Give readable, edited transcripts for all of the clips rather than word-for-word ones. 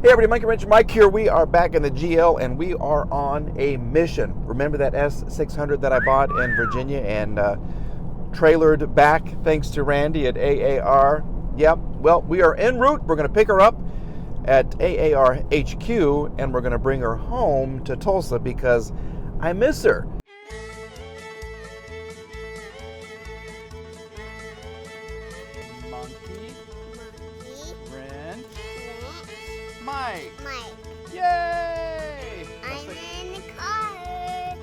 Hey everybody, Monjey Wrench Mike here. We are back in the GL and we are on a mission. Remember that S600 that I bought in Virginia and trailered back thanks to Randy at AAR? Yep, well, we are en route. We're going to pick her up at AAR HQ and we're going to bring her home to Tulsa because I miss her. Monjey Wrench Mike. Yay! I'm in the car.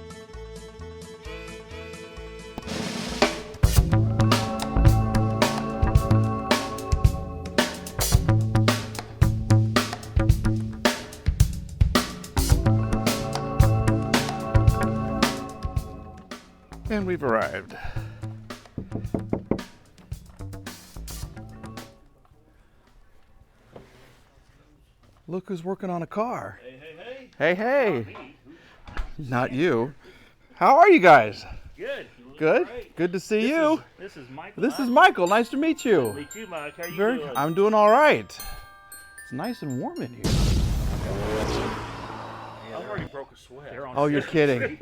And we've arrived. Look who's working on a car. Hey. Hey. Not you. How are you guys? Good. Good. Great. Good to see you. This is Michael. This is Michael. Nice to meet you. Meet you, Mike. How you Very. doing? I'm doing all right. It's nice and warm in here. I've already broke a sweat. Oh, you're kidding.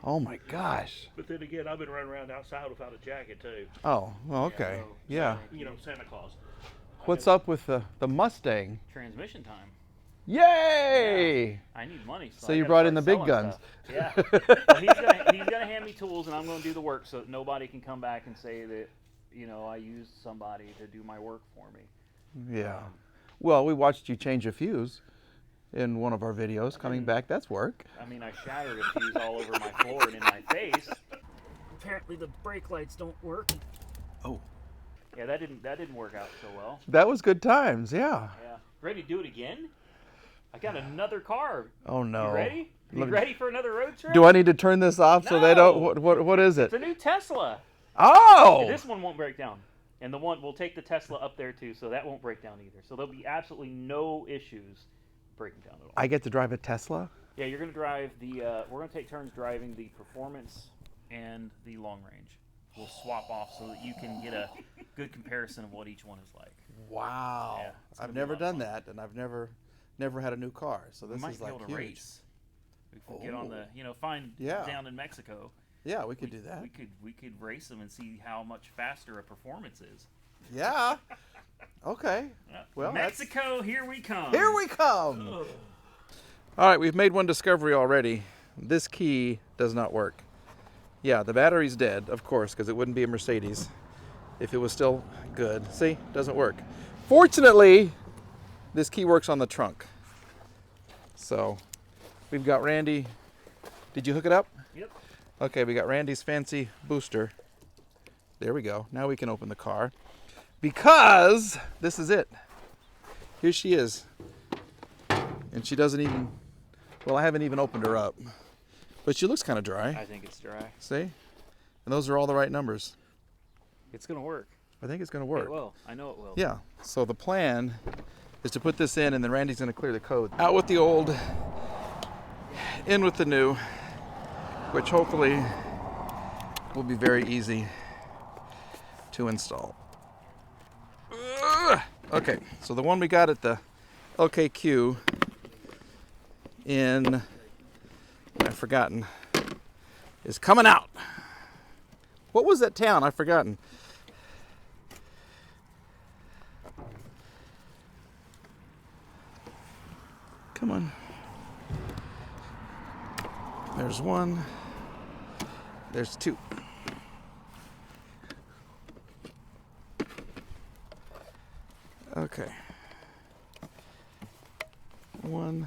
Oh my gosh. But then again, I've been running around outside without a jacket too. Oh, well, okay. So, Yeah. You know, Santa Claus. What's up with the Mustang? Transmission time. Yay! I need money. So I you gotta brought start in the big selling guns. stuff. Yeah. Well, he's gonna hand me tools, and I'm gonna do the work, so that nobody can come back and say that, you know, I used somebody to do my work for me. Yeah. Well, we watched you change a fuse in one of our videos. Coming back, that's work. I mean, I shattered a fuse all over my floor and in my face. Apparently, the brake lights don't work. Oh. Yeah, that didn't work out so well. That was good times, yeah. Yeah. Ready to do it again? I got another car. Oh no. You ready? You Let me- ready for another road trip? Do I need to turn this off so they don't? No. What is it? It's a new Tesla. Oh. This one won't break down. And the one, we'll take the Tesla up there too, so that won't break down either. So there'll be absolutely no issues breaking down at all. I get to drive a Tesla? Yeah, you're going to drive the, we're going to take turns driving the performance and the long range. We'll swap off so that you can get a good comparison of what each one is like. Wow. Yeah, it's I've gonna be never a lot of done fun. that, and I've never had a new car, so We this might is be like able to huge. race. We could get on the, find Yeah. down in Mexico. Yeah, we could do that. We could race them and see how much faster a performance is. Yeah. Okay. Yeah. Well, Mexico, here we come. Here we come. Ugh. All right, we've made one discovery already. This key does not work. Yeah, the battery's dead, of course, because it wouldn't be a Mercedes if it was still good. See, doesn't work. Fortunately, this key works on the trunk. So, we've got Randy. Did you hook it up? Yep. Okay, we got Randy's fancy booster. There we go. Now we can open the car. Because this is it. Here she is. And she doesn't even, well, I haven't even opened her up. But she looks kind of dry. I think it's dry. See? And those are all the right numbers. It's going to work. I think it's going to work. It will. I know it will. Yeah. So the plan is to put this in and then Randy's going to clear the code. Out with the old, in with the new, which hopefully will be very easy to install. Okay, so the one we got at the LKQ in, I've forgotten, is coming out. What was that town? I've forgotten. Come on. There's one. There's two. Okay. One.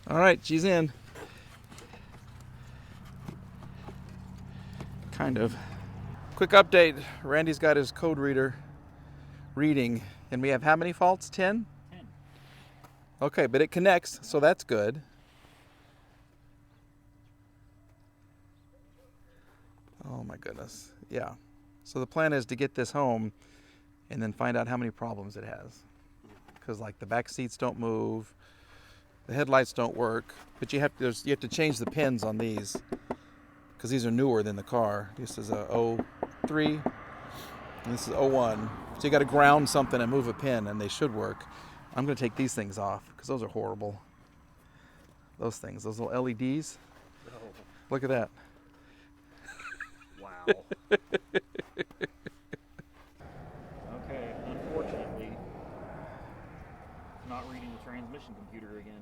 All right, she's in. Kind of. Quick update. Randy's got his code reader reading, and we have how many faults? 10? 10. Okay, but it connects, so that's good. Oh my goodness. Yeah. So the plan is to get this home and then find out how many problems it has. Because like the back seats don't move, the headlights don't work, but you have to change the pins on these because these are newer than the car. This is a 03, and this is 01. So you got to ground something and move a pin, and they should work. I'm going to take these things off because those are horrible. Those things, those little LEDs. Oh. Look at that. Wow. Okay, unfortunately, not reading the transmission computer again.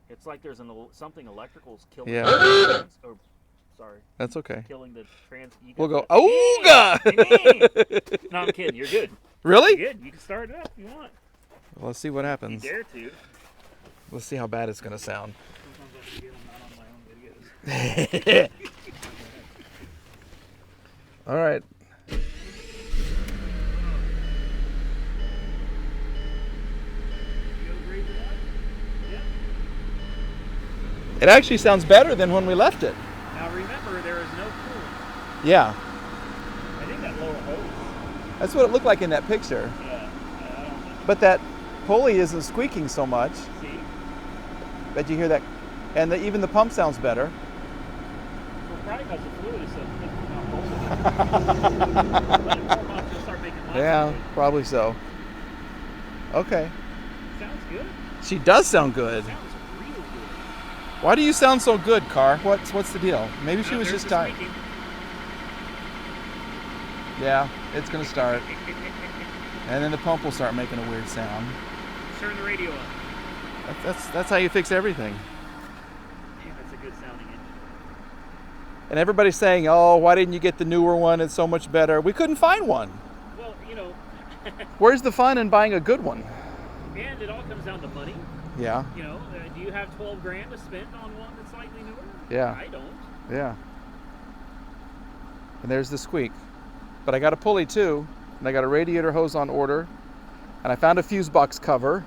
It's like there's something electrical's killing. Yeah. Oh, sorry. That's okay. Killing the trans. We'll go. Oh God! No, I'm kidding. You're good. Really? You're good. You can start it up if you want. Well, let's see what You happens. dare to. Let's see how bad it's going to sound. Sometimes I forget I'm not on my own videos. All right. It actually sounds better than when we left it. Now remember, there is no coolant. Yeah. I think that lower hose. That's what it looked like in that picture. Yeah. I don't know. But that pulley isn't squeaking so much. See? But you hear that. And even the pump sounds better. Well, probably because the fluid is so thick. Let it warm up, you'll start making lots of Yeah, noise. probably so. Okay. Sounds good. She does sound good. Sounds real good. Why do you sound so good, Car? What's the deal? Maybe she was There's just the tired. squeaking. Yeah, it's gonna start. And then the pump will start making a weird sound. Turn the radio up. That's how you fix everything. Yeah, that's a good sounding engine. And everybody's saying, oh, why didn't you get the newer one? It's so much better. We couldn't find one. Well, you know, Where's the fun in buying a good one? and it all comes down to money. Yeah, You know, do you have 12 grand to spend on one that's slightly newer? Yeah. I don't. yeah. And there's the squeak. But I got a pulley too, and I got a radiator hose on order, and I found a fuse box cover,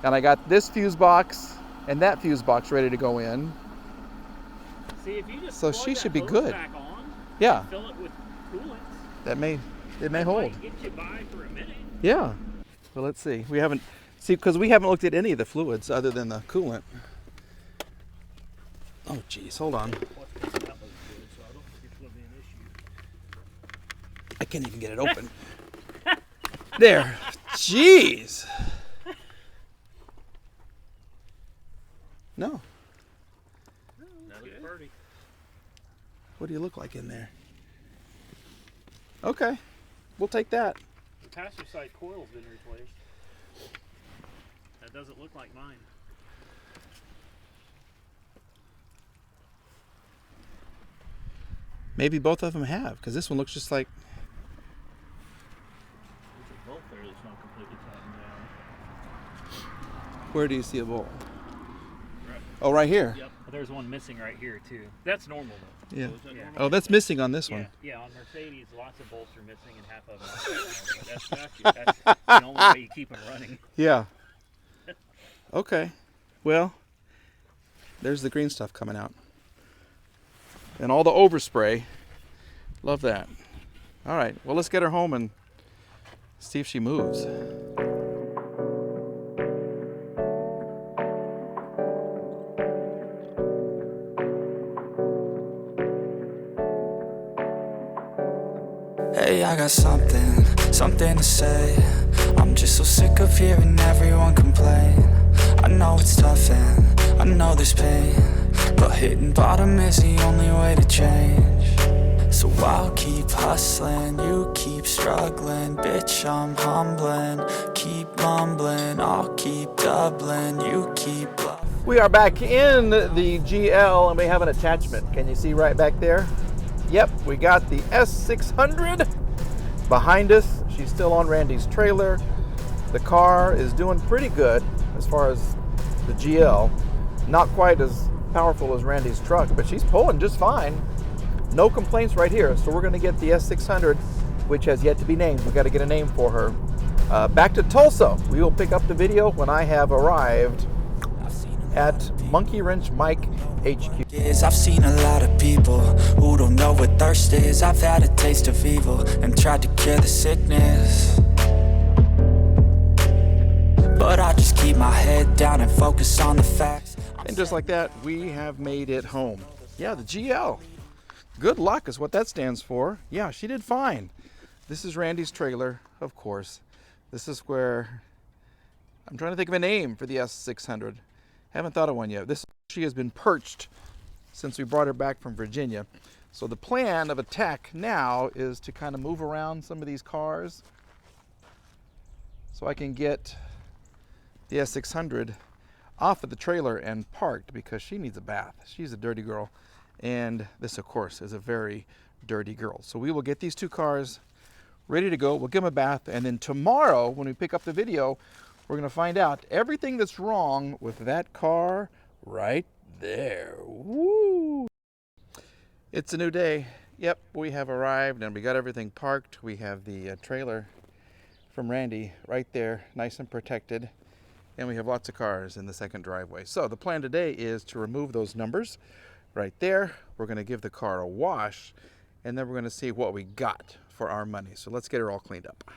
and I got this fuse box and that fuse box ready to go in. See, if you just So plug she that should be hose good. back on, Yeah, fill it with coolant, it may it hold. might get you by for a minute. Yeah. Well, let's see. We haven't because we haven't looked at any of the fluids other than the coolant. Oh, geez. Hold on. I can't even get it open. There. Jeez. No. That looks pretty. What do you look like in there? Okay. We'll take that. The passenger side coil's been replaced. That doesn't look like mine. Maybe both of them have, because this one looks just like. There's a bolt there that's not completely tightened down. Where do you see a bolt? Right. Oh, right here. Yep. But there's one missing right here too. That's normal though. Yeah. So is that normal? Oh, that's missing on this Yeah, one. yeah, on Mercedes, lots of bolts are missing and half of them are that's the only way you keep them running. Yeah. Okay. Well, there's the green stuff coming out. And all the overspray. Love that. All right. Well, let's get her home and see if she moves. Hey, I got something to say. I'm just so sick of hearing everyone complain. I know it's tough and I know there's pain, but hitting bottom is the only way to change. So I'll keep hustling, you keep struggling. Bitch, I'm humbling, keep mumbling. I'll keep doubling, you keep bluffing. We are back in the GL and we have an attachment. Can you see right back there? Yep, we got the S600 behind us. She's still on Randy's trailer. The car is doing pretty good as far as the GL. Not quite as powerful as Randy's truck, but she's pulling just fine. No complaints right here. So we're going to get the S600, which has yet to be named. We got to get a name for her. Back to Tulsa. We will pick up the video when I have arrived at Monjey Wrench Mike HQ. I've seen a lot of people who don't know what thirst is. I've had a taste of evil and tried to cure the sickness, but I just keep my head down and focus on the facts. And just like that, we have made it home. Yeah, the GL. Good luck is what that stands for. Yeah, she did fine. This is Randy's trailer, of course. This is where, I'm trying to think of a name for the S600. Haven't thought of one yet. She has been perched since we brought her back from Virginia. So the plan of attack now is to kind of move around some of these cars so I can get the S600 off of the trailer and parked because she needs a bath. She's a dirty girl. And this, of course, is a very dirty girl. So we will get these two cars ready to go. We'll give them a bath. And then tomorrow, when we pick up the video, we're going to find out everything that's wrong with that car right there. Woo! It's a new day. Yep, we have arrived and we got everything parked. We have the trailer from Randy right there, nice and protected. And we have lots of cars in the second driveway. So the plan today is to remove those numbers right there. We're going to give the car a wash, and then we're going to see what we got for our money. So let's get her all cleaned up.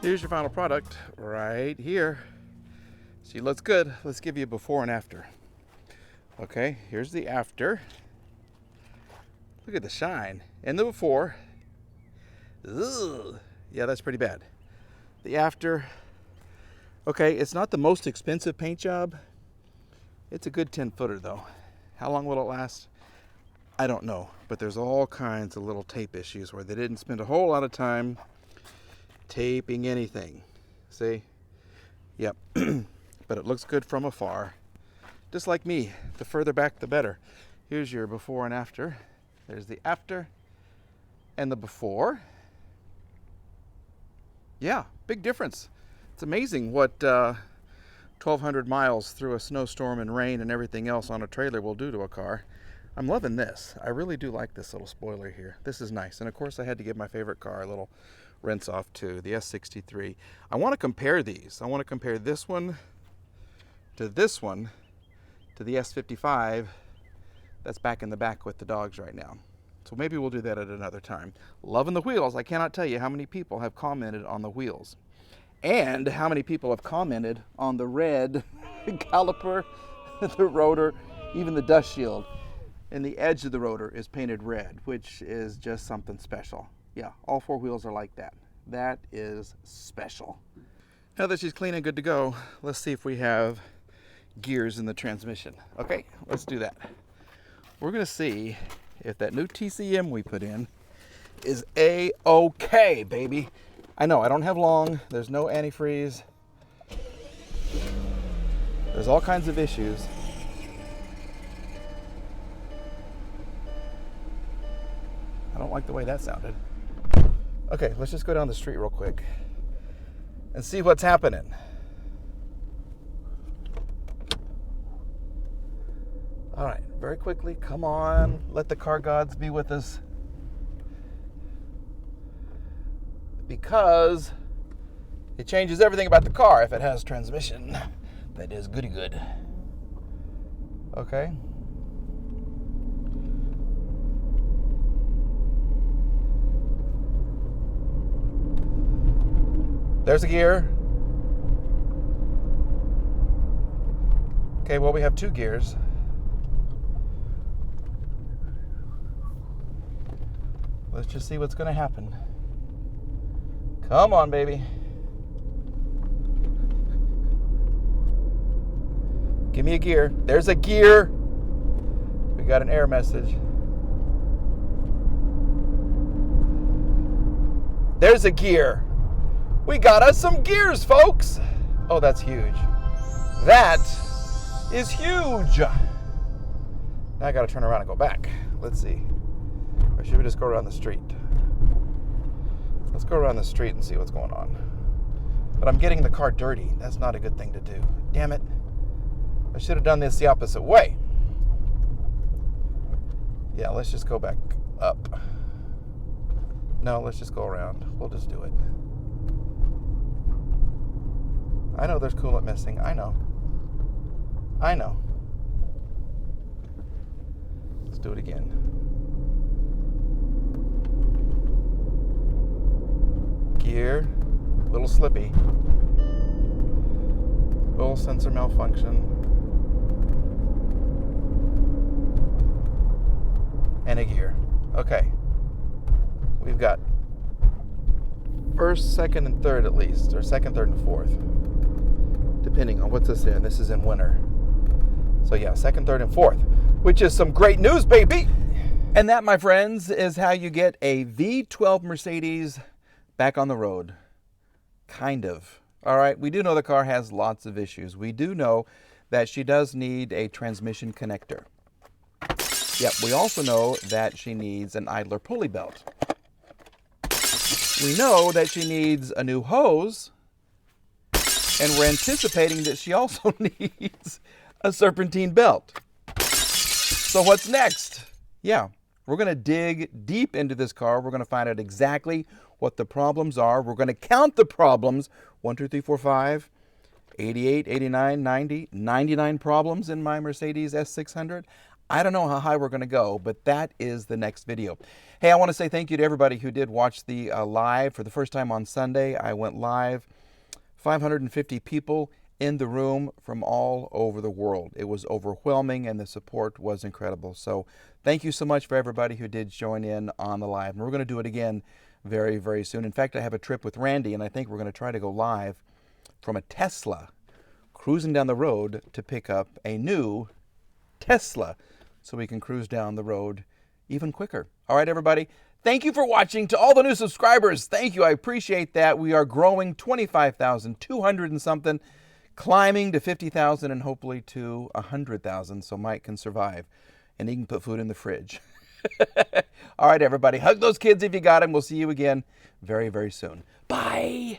Here's your final product right here. She looks good. Let's give you a before and after. Okay, here's the after. Look at the shine. And the before. Ugh. Yeah, that's pretty bad. The after. Okay, it's not the most expensive paint job. It's a good 10-footer though. How long will it last? I don't know. But there's all kinds of little tape issues where they didn't spend a whole lot of time taping anything. See? Yep. But it looks good from afar. Just like me, the further back the better. Here's your before and after. There's the after and the before. Yeah, big difference. It's amazing what 1,200 miles through a snowstorm and rain and everything else on a trailer will do to a car. I'm loving this. I really do like this little spoiler here. This is nice. And of course I had to give my favorite car a little rinse off too, the S63. I want to compare these. I want to compare this one to this one to the S55 that's back in the back with the dogs right now. So maybe we'll do that at another time. Loving the wheels. I cannot tell you how many people have commented on the wheels and how many people have commented on the red caliper, the rotor, even the dust shield. And the edge of the rotor is painted red, which is just something special. Yeah, all four wheels are like that. That is special. Now that she's clean and good to go, let's see if we have gears in the transmission. Okay, let's do that. We're gonna see if that new TCM we put in is A-OK, baby. I know, I don't have long, there's no antifreeze. There's all kinds of issues. I don't like the way that sounded. Okay, let's just go down the street real quick and see what's happening. All right, very quickly, come on. Let the car gods be with us. Because it changes everything about the car if it has transmission. That is goody good. Okay. There's a gear. Okay, well, we have two gears. Let's just see what's going to happen. Come on, baby. Give me a gear. There's a gear. We got an error message. There's a gear. We got us some gears, folks. Oh, that's huge. That is huge. Now I got to turn around and go back. Let's see. Or should we just go around the street? Let's go around the street and see what's going on. But I'm getting the car dirty. That's not a good thing to do. Damn it. I should have done this the opposite way. Yeah, let's just go back up. No, let's just go around. We'll just do it. I know there's coolant missing. I know. Let's do it again. Gear. A little slippy. Oil sensor malfunction. And a gear. Okay. We've got first, second, and third at least, or second, third, and fourth, depending on what's this in. This is in winter. So yeah, second, third, and fourth, which is some great news, baby. And that, my friends, is how you get a V12 Mercedes back on the road. Kind of. All right, we do know the car has lots of issues. We do know that she does need a transmission connector. Yep, we also know that she needs an idler pulley belt. We know that she needs a new hose, and we're anticipating that she also needs a serpentine belt. So what's next? Yeah, we're going to dig deep into this car. We're going to find out exactly what the problems are. We're going to count the problems. 1, 2, 3, 4, 5, 88, 89, 90, 99 problems in my Mercedes S600. I don't know how high we're going to go, but that is the next video. Hey, I want to say thank you to everybody who did watch the live for the first time on Sunday. I went live, 550 people in the room from all over the world. It was overwhelming, and the support was incredible. So thank you so much for everybody who did join in on the live. And we're going to do it again very, very soon. In fact, I have a trip with Randy, and I think we're going to try to go live from a Tesla, cruising down the road to pick up a new Tesla, so we can cruise down the road even quicker. All right, everybody. Thank you for watching. To all the new subscribers, thank you. I appreciate that. We are growing 25,200 and something, climbing to 50,000 and hopefully to 100,000 so Mike can survive and he can put food in the fridge. All right, everybody. Hug those kids if you got them. We'll see you again very, very soon. Bye.